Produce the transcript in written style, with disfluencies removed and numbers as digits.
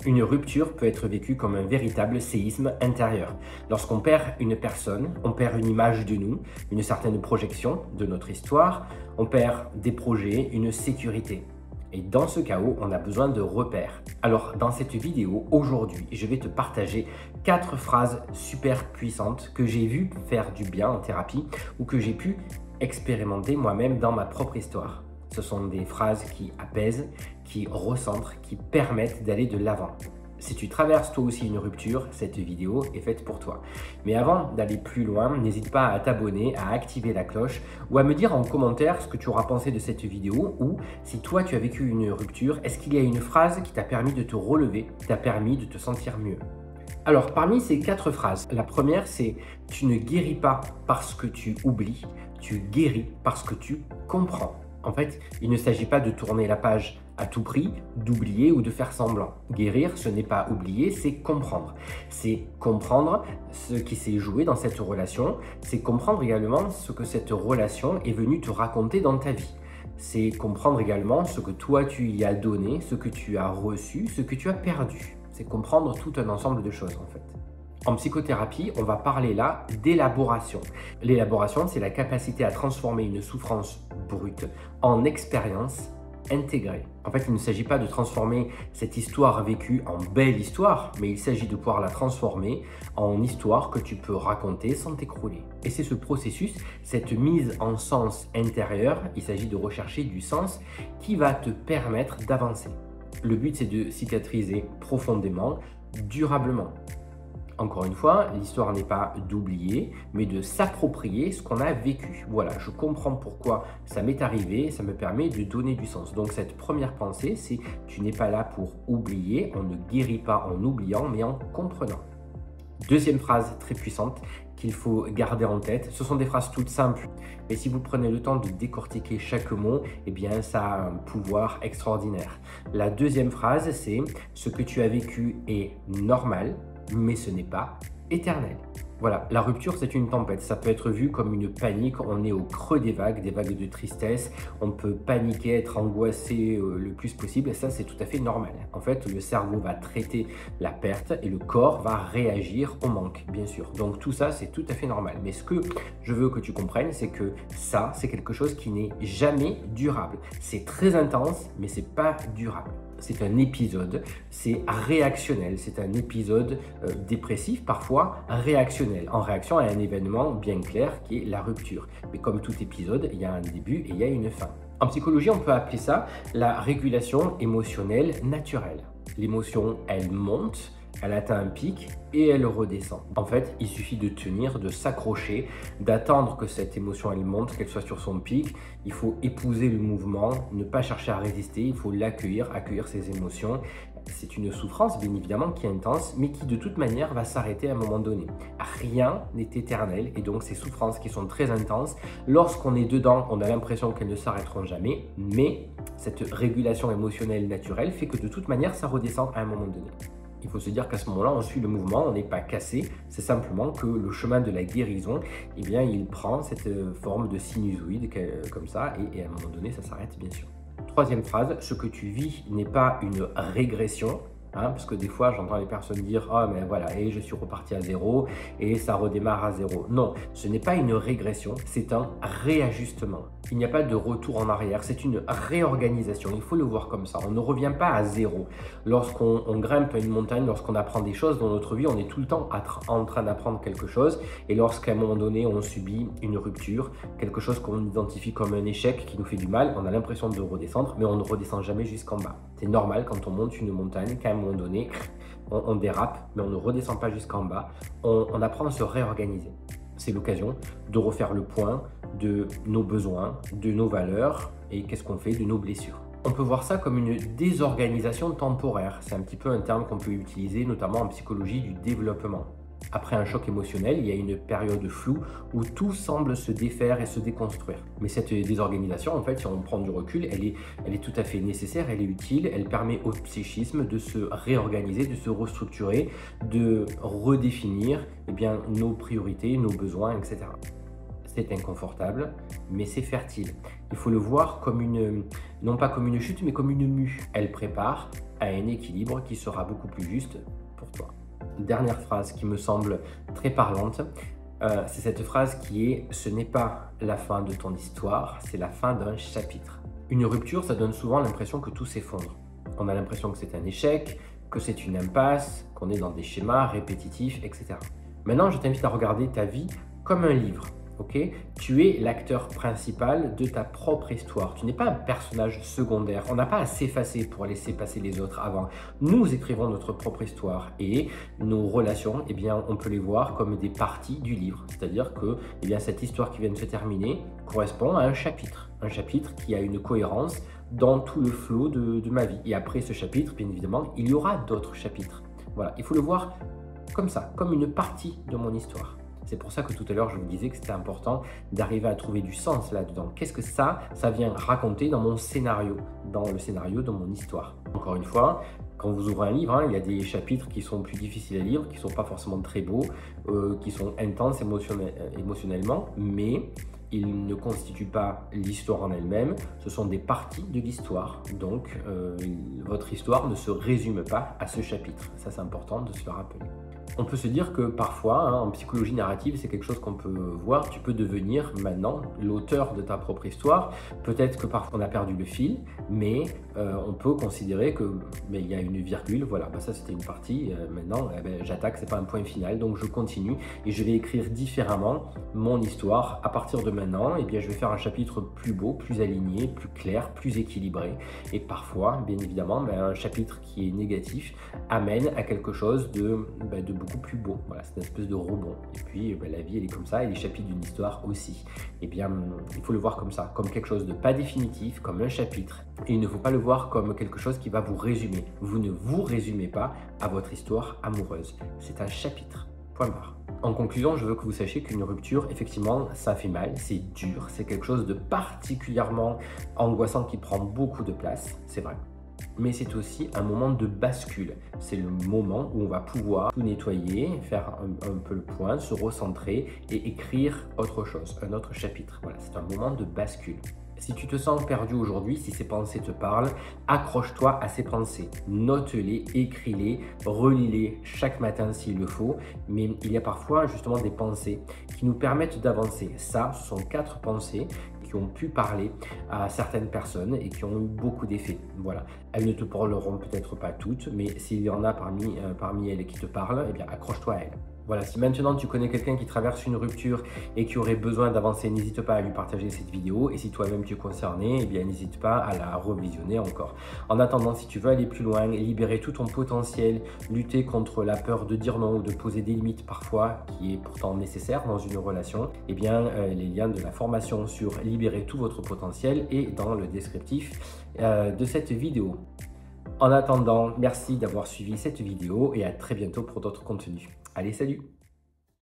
Une rupture peut être vécue comme un véritable séisme intérieur. Lorsqu'on perd une personne, on perd une image de nous, une certaine projection de notre histoire, on perd des projets, une sécurité. Et dans ce chaos, on a besoin de repères. Alors, dans cette vidéo, aujourd'hui, je vais te partager 4 phrases super puissantes que j'ai vues faire du bien en thérapie ou que j'ai pu expérimenter moi-même dans ma propre histoire. Ce sont des phrases qui apaisent, qui recentrent, qui permettent d'aller de l'avant. Si tu traverses toi aussi une rupture, cette vidéo est faite pour toi. Mais avant d'aller plus loin, n'hésite pas à t'abonner, à activer la cloche ou à me dire en commentaire ce que tu auras pensé de cette vidéo ou si toi tu as vécu une rupture, est-ce qu'il y a une phrase qui t'a permis de te relever, qui t'a permis de te sentir mieux? Alors, parmi ces 4 phrases, la première c'est « Tu ne guéris pas parce que tu oublies, tu guéris parce que tu comprends ». En fait, il ne s'agit pas de tourner la page à tout prix, d'oublier ou de faire semblant. Guérir, ce n'est pas oublier, c'est comprendre. C'est comprendre ce qui s'est joué dans cette relation, c'est comprendre également ce que cette relation est venue te raconter dans ta vie. C'est comprendre également ce que toi tu y as donné, ce que tu as reçu, ce que tu as perdu. C'est comprendre tout un ensemble de choses en fait. En psychothérapie, on va parler là d'élaboration. L'élaboration, c'est la capacité à transformer une souffrance brute en expérience intégrée. En fait, il ne s'agit pas de transformer cette histoire vécue en belle histoire, mais il s'agit de pouvoir la transformer en histoire que tu peux raconter sans t'écrouler. Et c'est ce processus, cette mise en sens intérieur, il s'agit de rechercher du sens qui va te permettre d'avancer. Le but, c'est de cicatriser profondément, durablement. Encore une fois, l'histoire n'est pas d'oublier, mais de s'approprier ce qu'on a vécu. Voilà, je comprends pourquoi ça m'est arrivé, ça me permet de donner du sens. Donc cette première pensée, c'est tu n'es pas là pour oublier, on ne guérit pas en oubliant, mais en comprenant. Deuxième phrase très puissante qu'il faut garder en tête, ce sont des phrases toutes simples, mais si vous prenez le temps de décortiquer chaque mot, eh bien ça a un pouvoir extraordinaire. La deuxième phrase, c'est « Ce que tu as vécu est normal, mais ce n'est pas éternel ». Voilà, la rupture, c'est une tempête. Ça peut être vu comme une panique. On est au creux des vagues de tristesse. On peut paniquer, être angoissé le plus possible. Et ça, c'est tout à fait normal. En fait, le cerveau va traiter la perte et le corps va réagir au manque, bien sûr. Donc tout ça, c'est tout à fait normal. Mais ce que je veux que tu comprennes, c'est que ça, c'est quelque chose qui n'est jamais durable. C'est très intense, mais c'est pas durable. C'est un épisode, c'est réactionnel, c'est un épisode dépressif, parfois réactionnel, en réaction à un événement bien clair qui est la rupture. Mais comme tout épisode, il y a un début et il y a une fin. En psychologie, on peut appeler ça la régulation émotionnelle naturelle. L'émotion, elle monte, elle atteint un pic et elle redescend. En fait, il suffit de tenir, de s'accrocher, d'attendre que cette émotion elle monte, qu'elle soit sur son pic. Il faut épouser le mouvement, ne pas chercher à résister, il faut l'accueillir, accueillir ses émotions. C'est une souffrance bien évidemment qui est intense, mais qui de toute manière va s'arrêter à un moment donné. Rien n'est éternel et donc ces souffrances qui sont très intenses, lorsqu'on est dedans, on a l'impression qu'elles ne s'arrêteront jamais, mais cette régulation émotionnelle naturelle fait que de toute manière ça redescend à un moment donné. Il faut se dire qu'à ce moment-là, on suit le mouvement, on n'est pas cassé. C'est simplement que le chemin de la guérison, eh bien, il prend cette forme de sinusoïde comme ça et à un moment donné, ça s'arrête bien sûr. Troisième phrase, ce que tu vis n'est pas une régression. Parce que des fois, j'entends les personnes dire « Ah, mais voilà, et je suis reparti à zéro et ça redémarre à zéro ». Non, ce n'est pas une régression, c'est un réajustement. Il n'y a pas de retour en arrière, c'est une réorganisation. Il faut le voir comme ça. On ne revient pas à zéro. Lorsqu'on grimpe une montagne, lorsqu'on apprend des choses dans notre vie, on est tout le temps en train d'apprendre quelque chose. Et lorsqu'à un moment donné, on subit une rupture, quelque chose qu'on identifie comme un échec qui nous fait du mal, on a l'impression de redescendre, mais on ne redescend jamais jusqu'en bas. C'est normal quand on monte une montagne qu'à un moment donné, on dérape, mais on ne redescend pas jusqu'en bas. On apprend à se réorganiser. C'est l'occasion de refaire le point de nos besoins, de nos valeurs et qu'est-ce qu'on fait de nos blessures. On peut voir ça comme une désorganisation temporaire. C'est un petit peu un terme qu'on peut utiliser notamment en psychologie du développement. Après un choc émotionnel, il y a une période floue où tout semble se défaire et se déconstruire. Mais cette désorganisation, en fait, si on prend du recul, elle est tout à fait nécessaire, elle est utile, elle permet au psychisme de se réorganiser, de se restructurer, de redéfinir nos priorités, nos besoins, etc. C'est inconfortable, mais c'est fertile. Il faut le voir comme non pas comme une chute, mais comme une mue. Elle prépare, à un équilibre qui sera beaucoup plus juste pour toi. Dernière phrase qui me semble très parlante, c'est cette phrase qui est « ce n'est pas la fin de ton histoire, c'est la fin d'un chapitre ». Une rupture, ça donne souvent l'impression que tout s'effondre. On a l'impression que c'est un échec, que c'est une impasse, qu'on est dans des schémas répétitifs, etc. Maintenant, je t'invite à regarder ta vie comme un livre. Okay, tu es l'acteur principal de ta propre histoire. Tu n'es pas un personnage secondaire. On n'a pas à s'effacer pour laisser passer les autres avant. Nous écrivons notre propre histoire et nos relations, eh bien, on peut les voir comme des parties du livre. C'est-à-dire que eh bien, cette histoire qui vient de se terminer correspond à un chapitre qui a une cohérence dans tout le flot de ma vie. Et après ce chapitre, bien évidemment, il y aura d'autres chapitres. Voilà, il faut le voir comme ça, comme une partie de mon histoire. C'est pour ça que tout à l'heure, je vous disais que c'était important d'arriver à trouver du sens là-dedans. Qu'est-ce que ça vient raconter dans mon scénario, dans le scénario de mon histoire. Encore une fois, quand vous ouvrez un livre, il y a des chapitres qui sont plus difficiles à lire, qui ne sont pas forcément très beaux, qui sont intenses émotionnellement, mais ils ne constituent pas l'histoire en elle-même, ce sont des parties de l'histoire. Donc, votre histoire ne se résume pas à ce chapitre. Ça, c'est important de se le rappeler. On peut se dire que parfois, en psychologie narrative, c'est quelque chose qu'on peut voir. Tu peux devenir maintenant l'auteur de ta propre histoire. Peut-être que parfois on a perdu le fil, mais on peut considérer que il y a une virgule. Voilà, ça c'était une partie. Maintenant, j'attaque, c'est pas un point final, donc je continue et je vais écrire différemment mon histoire. À partir de maintenant, je vais faire un chapitre plus beau, plus aligné, plus clair, plus équilibré. Et parfois, bien évidemment, un chapitre qui est négatif amène à quelque chose de beaucoup plus beau. Voilà, c'est une espèce de rebond. Et puis, la vie, elle est comme ça, et les chapitres d'une histoire aussi. Il faut le voir comme ça, comme quelque chose de pas définitif, comme un chapitre. Et il ne faut pas le voir comme quelque chose qui va vous résumer. Vous ne vous résumez pas à votre histoire amoureuse. C'est un chapitre. Point barre. En conclusion, je veux que vous sachiez qu'une rupture, effectivement, ça fait mal, c'est dur, c'est quelque chose de particulièrement angoissant qui prend beaucoup de place, c'est vrai. Mais c'est aussi un moment de bascule. C'est le moment où on va pouvoir tout nettoyer, faire un peu le point, se recentrer et écrire autre chose, un autre chapitre. Voilà, c'est un moment de bascule. Si tu te sens perdu aujourd'hui, si ces pensées te parlent, accroche-toi à ces pensées. Note-les, écris-les, relis-les chaque matin s'il le faut. Mais il y a parfois justement des pensées qui nous permettent d'avancer. Ça, ce sont 4 pensées qui ont pu parler à certaines personnes et qui ont eu beaucoup d'effets. Voilà. Elles ne te parleront peut-être pas toutes, mais s'il y en a parmi elles qui te parlent, accroche-toi à elles. Voilà, si maintenant tu connais quelqu'un qui traverse une rupture et qui aurait besoin d'avancer, n'hésite pas à lui partager cette vidéo. Et si toi-même tu es concerné, n'hésite pas à la revisionner encore. En attendant, si tu veux aller plus loin, libérer tout ton potentiel, lutter contre la peur de dire non ou de poser des limites parfois, qui est pourtant nécessaire dans une relation, les liens de la formation sur libérer tout votre potentiel est dans le descriptif de cette vidéo. En attendant, merci d'avoir suivi cette vidéo et à très bientôt pour d'autres contenus. Allez, salut!